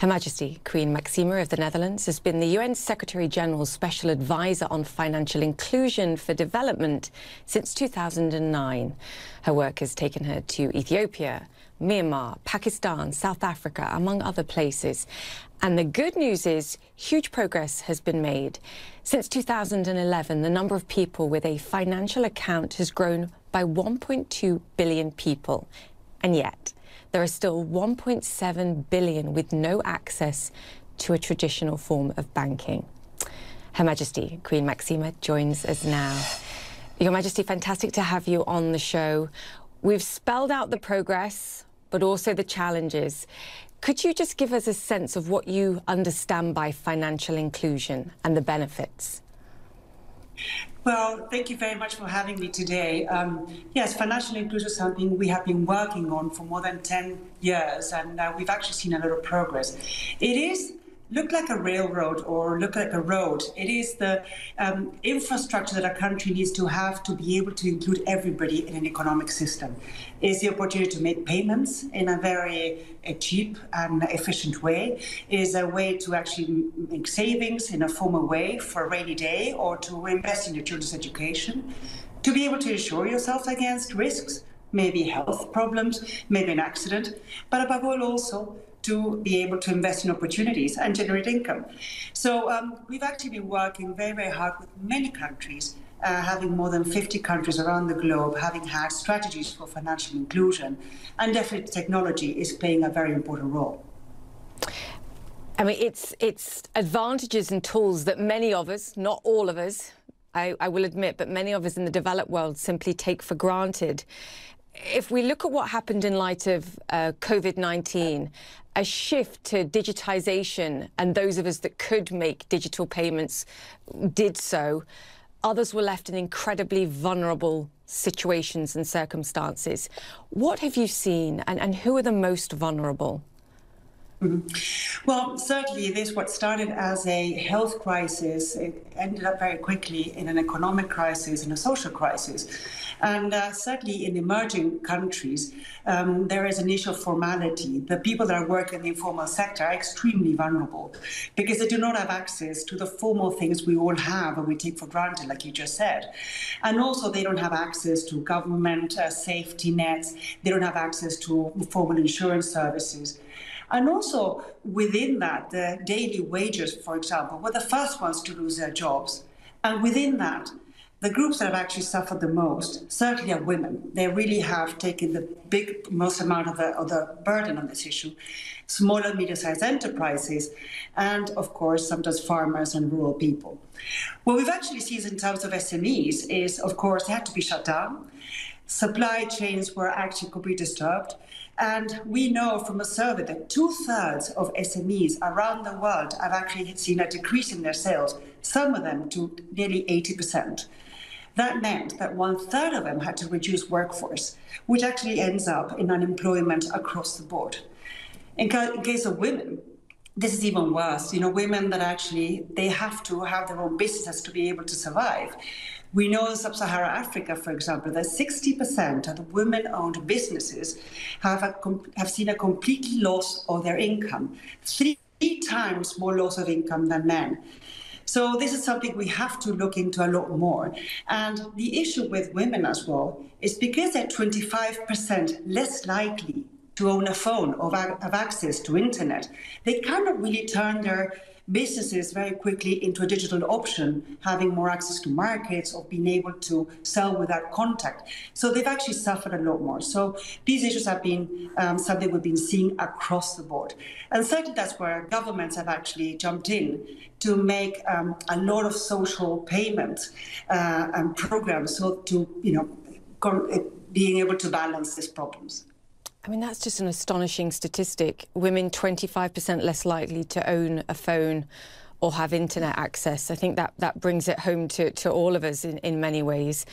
Her Majesty Queen Máxima of the Netherlands has been the UN Secretary-General's Special Advisor on Financial Inclusion for Development since 2009. Her work has taken her to Ethiopia, Myanmar, Pakistan, South Africa, among other places. And the good news is huge progress has been made. Since 2011, the number of people with a financial account has grown by 1.2 billion people. And yet, there are still 1.7 billion with no access to a traditional form of banking. Her Majesty Queen Máxima joins us now. Your Majesty, fantastic to have you on the show. We've spelled out the progress, but also the challenges. Could you just give us a sense of what you understand by financial inclusion and the benefits? Well, thank you very much for having me today. Yes, financial inclusion is something we have been working on for more than 10 years, and we've actually seen a lot of progress. It is look like a railroad or look like a road. It is the infrastructure that a country needs to have to be able to include everybody in an economic system. It is the opportunity to make payments in a very cheap and efficient way. It is a way to actually make savings in a formal way for a rainy day or to invest in your children's education, to be able to insure yourself against risks, maybe health problems, maybe an accident, but above all also to be able to invest in opportunities and generate income. So we've actually been working very, very hard with many countries, having more than 50 countries around the globe, having had strategies for financial inclusion, and definitely technology is playing a very important role. I mean, it's advantages and tools that many of us, not all of us, I will admit, but many of us in the developed world simply take for granted. If we look at what happened in light of COVID-19, a shift to digitization, and those of us that could make digital payments did so, others were left in incredibly vulnerable situations and circumstances. What have you seen, and who are the most vulnerable? Well, certainly this what started as a health crisis, it ended up very quickly in an economic crisis and a social crisis. And certainly in emerging countries, there is an issue of formality. The people that are working in the informal sector are extremely vulnerable because they do not have access to the formal things we all have and we take for granted, like you just said. And also they don't have access to government safety nets. They don't have access to formal insurance services. And also within that, the daily wages, for example, were the first ones to lose their jobs. And within that, the groups that have actually suffered the most certainly are women. They really have taken the most amount of the burden on this issue. Small and medium-sized enterprises, and of course, sometimes farmers and rural people. What we've actually seen in terms of SMEs is, of course, they had to be shut down. Supply chains were actually completely disturbed. And we know from a survey that 2/3 of SMEs around the world have actually seen a decrease in their sales, some of them to nearly 80%. That meant that 1/3 of them had to reduce workforce, which actually ends up in unemployment across the board. In case of women, this is even worse. You know, women that actually, they have to have their own businesses to be able to survive. We know in Sub-Saharan Africa, for example, that 60% of the women-owned businesses have seen a complete loss of their income, 3 times more loss of income than men. So this is something we have to look into a lot more. And the issue with women as well is because they're 25% less likely to own a phone or have access to internet, they cannot really turn their businesses very quickly into a digital option, having more access to markets or being able to sell without contact. So they've actually suffered a lot more. So these issues have been something we've been seeing across the board. And certainly that's where governments have actually jumped in to make a lot of social payments and programs so to, being able to balance these problems. I mean, that's just an astonishing statistic. Women 25% less likely to own a phone or have internet access. I think that brings it home to all of us in many ways.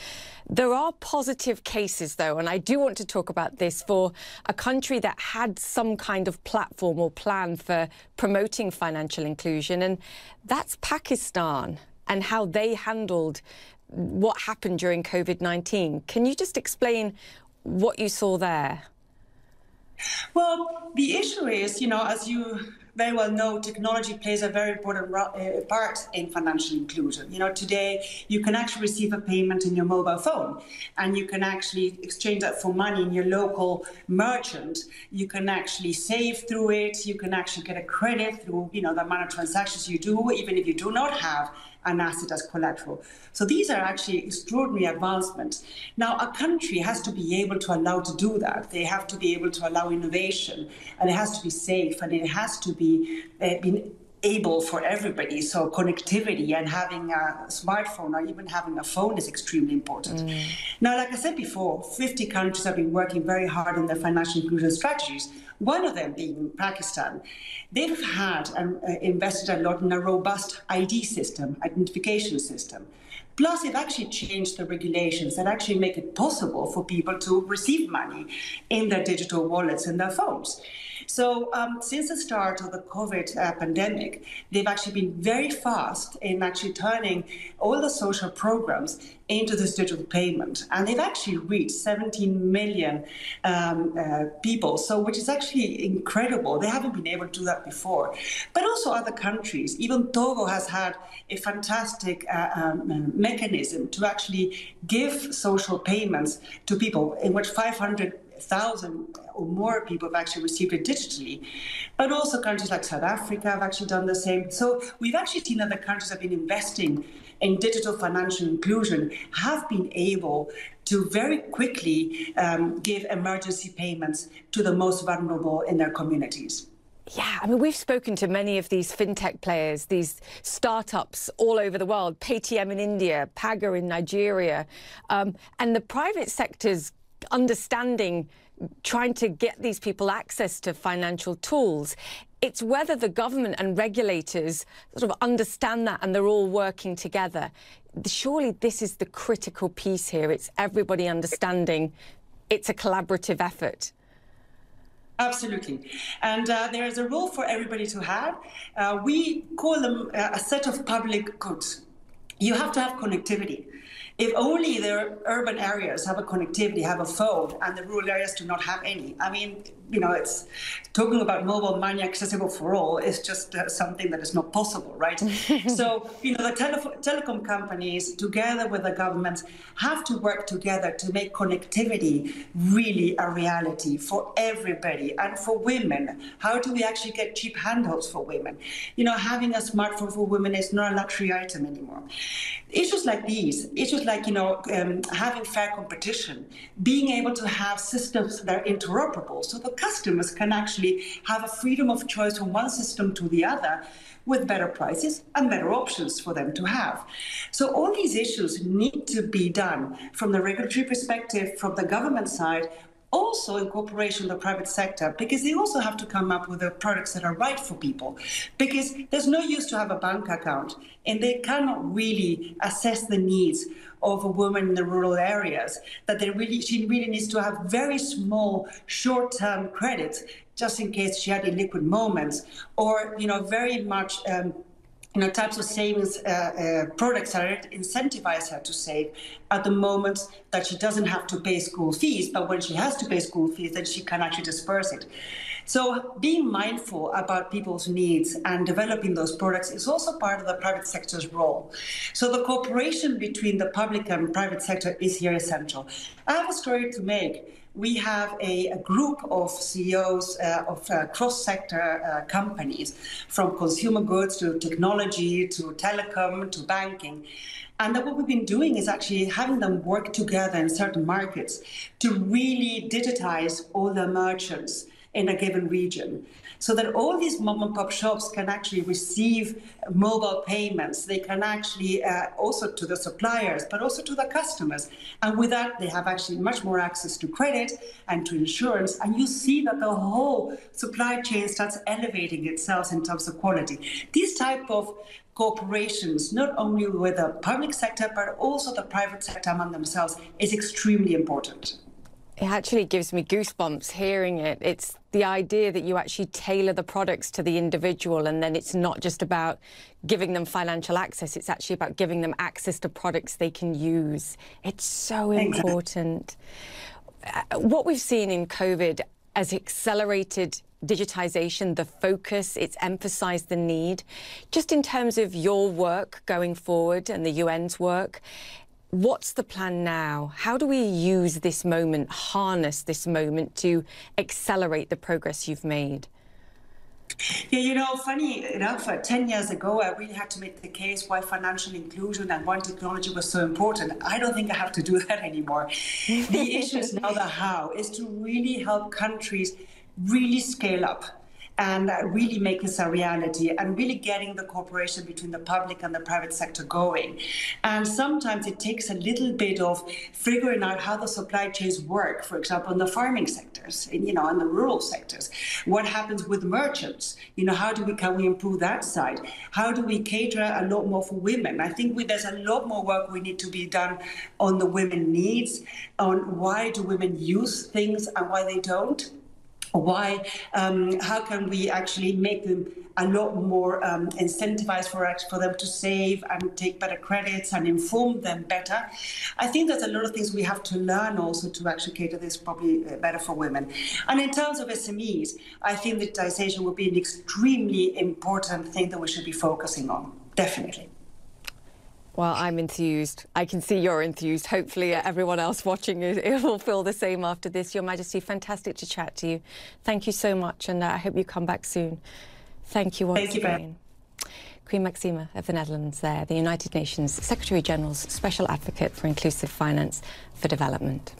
There are positive cases, though, and I do want to talk about this for a country that had some kind of platform or plan for promoting financial inclusion, and that's Pakistan and how they handled what happened during COVID-19. Can you just explain what you saw there? Well, the issue is, as you very well know, technology plays a very important part in financial inclusion. You know, today you can actually receive a payment in your mobile phone, and you can actually exchange that for money in your local merchant. You can actually save through it. You can actually get a credit through, you know, the amount of transactions you do, even if you do not have an asset as collateral. So these are actually extraordinary advancements. Now, a country has to be able to allow to do that. They have to be able to allow innovation, and it has to be safe, and it has to be able for everybody. So connectivity and having a smartphone or even having a phone is extremely important. Now, like I said before, 50 countries have been working very hard on their financial inclusion strategies. One of them being Pakistan. They've had invested a lot in a robust ID system, identification system. Plus, they've actually changed the regulations that actually make it possible for people to receive money in their digital wallets and their phones. So since the start of the COVID pandemic, they've actually been very fast in actually turning all the social programs into this digital payment. And they've actually reached 17 million people, so which is actually incredible. They haven't been able to do that before. But also other countries, even Togo has had a fantastic mechanism to actually give social payments to people, in which 500,000 or more people have actually received it digitally. But also countries like South Africa have actually done the same. So we've actually seen that the countries have been investing in digital financial inclusion, have been able to very quickly give emergency payments to the most vulnerable in their communities. Yeah, I mean, we've spoken to many of these fintech players, these startups all over the world, Paytm in India, Paga in Nigeria, and the private sector's understanding, trying to get these people access to financial tools. It's whether the government and regulators sort of understand that and they're all working together. Surely this is the critical piece here. It's everybody understanding it's a collaborative effort. Absolutely. And there is a role for everybody to have. We call them a set of public goods. You have to have connectivity. If only the urban areas have a connectivity, have a phone, and the rural areas do not have any. I mean, you know, it's talking about mobile money accessible for all is just something that is not possible, right? So, you know, the telecom companies, together with the governments, have to work together to make connectivity really a reality for everybody and for women. How do we actually get cheap handhelds for women? You know, having a smartphone for women is not a luxury item anymore. Issues like these, issues like, you know, having fair competition, being able to have systems that are interoperable so the customers can actually have a freedom of choice from one system to the other with better prices and better options for them to have. So all these issues need to be done from the regulatory perspective, from the government side, also in cooperation with the private sector, because they also have to come up with the products that are right for people. Because there's no use to have a bank account, and they cannot really assess the needs of a woman in the rural areas, that she really needs to have very small short-term credit just in case she had illiquid moments, or, you know, very much you know, types of savings products that incentivize her to save at the moment that she doesn't have to pay school fees, but when she has to pay school fees, then she can actually disperse it. So being mindful about people's needs and developing those products is also part of the private sector's role. So the cooperation between the public and private sector is here essential. I have a story to make. We have a group of CEOs of cross-sector companies, from consumer goods to technology to telecom to banking. And what we've been doing is actually having them work together in certain markets to really digitize all the merchants in a given region, so that all these mom-and-pop shops can actually receive mobile payments. They can actually also to the suppliers, but also to the customers. And with that, they have actually much more access to credit and to insurance. And you see that the whole supply chain starts elevating itself in terms of quality. These type of cooperations, not only with the public sector, but also the private sector among themselves, is extremely important. It actually gives me goosebumps hearing it. It's the idea that you actually tailor the products to the individual, and then it's not just about giving them financial access, it's actually about giving them access to products they can use. It's so important. What we've seen in COVID has accelerated digitization, the focus, it's emphasized the need. Just in terms of your work going forward and the UN's work, what's the plan now? How do we use this moment, harness this moment to accelerate the progress you've made? Yeah, you know, funny enough, 10 years ago, I really had to make the case why financial inclusion and why technology was so important. I don't think I have to do that anymore. The issue is now the how, is to really help countries really scale up and really make this a reality and really getting the cooperation between the public and the private sector going. And sometimes it takes a little bit of figuring out how the supply chains work, for example, in the farming sectors, in the rural sectors. What happens with merchants? Can we improve that side? How do we cater a lot more for women? I think there's a lot more work we need to be done on the women needs, on why do women use things and why they don't. How can we actually make them a lot more incentivized for them to save and take better credits and inform them better? I think there's a lot of things we have to learn also to actually cater this probably better for women. And in terms of SMEs, I think digitization will be an extremely important thing that we should be focusing on, definitely. Well, I'm enthused. I can see you're enthused. Hopefully everyone else watching it will feel the same after this. Your Majesty, fantastic to chat to you. Thank you so much, and I hope you come back soon. Thank you once again. Queen Máxima of the Netherlands there, the United Nations Secretary-General's Special Advocate for Inclusive Finance for Development.